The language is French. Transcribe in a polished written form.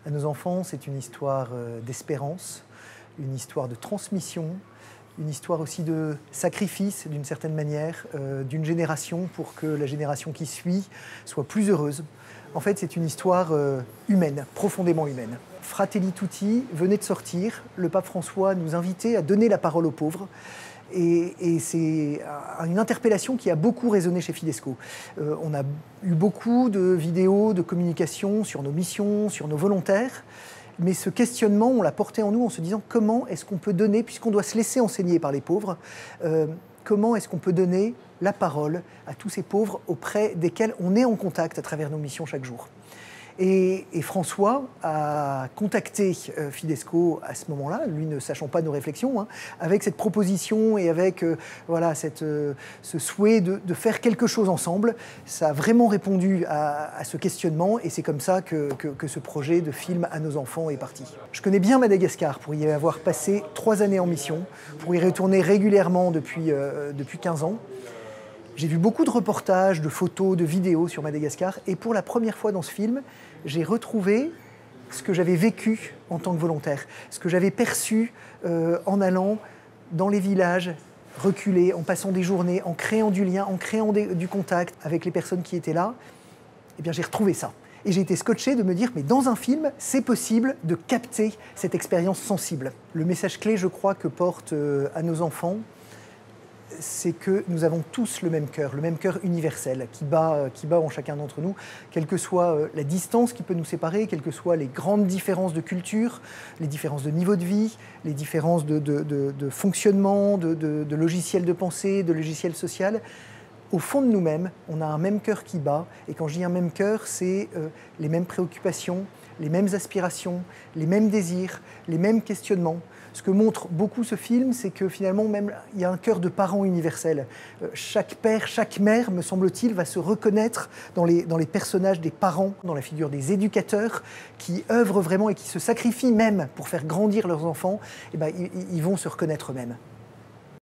À nos enfants, c'est une histoire d'espérance, une histoire de transmission, une histoire aussi de sacrifice d'une certaine manière, d'une génération pour que la génération qui suit soit plus heureuse. En fait, c'est une histoire humaine, profondément humaine. Fratelli Tutti venait de sortir, le pape François nous invitait à donner la parole aux pauvres. Et c'est une interpellation qui a beaucoup résonné chez Fidesco. On a eu beaucoup de vidéos, de communication sur nos missions, sur nos volontaires. Mais ce questionnement, on l'a porté en nous en se disant comment est-ce qu'on peut donner, puisqu'on doit se laisser enseigner par les pauvres, comment est-ce qu'on peut donner la parole à tous ces pauvres auprès desquels on est en contact à travers nos missions chaque jour. Et François a contacté Fidesco à ce moment-là, lui ne sachant pas nos réflexions, avec cette proposition et avec voilà, ce souhait de faire quelque chose ensemble. Ça a vraiment répondu à ce questionnement et c'est comme ça que ce projet de film à nos enfants est parti. Je connais bien Madagascar pour y avoir passé 3 années en mission, pour y retourner régulièrement depuis 15 ans. J'ai vu beaucoup de reportages, de photos, de vidéos sur Madagascar et pour la première fois dans ce film, j'ai retrouvé ce que j'avais vécu en tant que volontaire, ce que j'avais perçu en allant dans les villages, reculés, en passant des journées, en créant du lien, en créant du contact avec les personnes qui étaient là. Eh bien, j'ai retrouvé ça. Et j'ai été scotché de me dire, mais dans un film, c'est possible de capter cette expérience sensible. Le message clé, je crois, que porte à nos enfants, c'est que nous avons tous le même cœur universel qui bat en chacun d'entre nous, quelle que soit la distance qui peut nous séparer, quelles que soient les grandes différences de culture, les différences de niveau de vie, les différences de fonctionnement, de logiciels de pensée, de logiciels social. Au fond de nous-mêmes, on a un même cœur qui bat, et quand je dis un même cœur, c'est les mêmes préoccupations, les mêmes aspirations, les mêmes désirs, les mêmes questionnements. Ce que montre beaucoup ce film, c'est que finalement, même, il y a un cœur de parent universel. Chaque père, chaque mère, me semble-t-il, va se reconnaître dans les personnages des parents, dans la figure des éducateurs, qui œuvrent vraiment et qui se sacrifient même pour faire grandir leurs enfants. Et ben, ils vont se reconnaître eux-mêmes.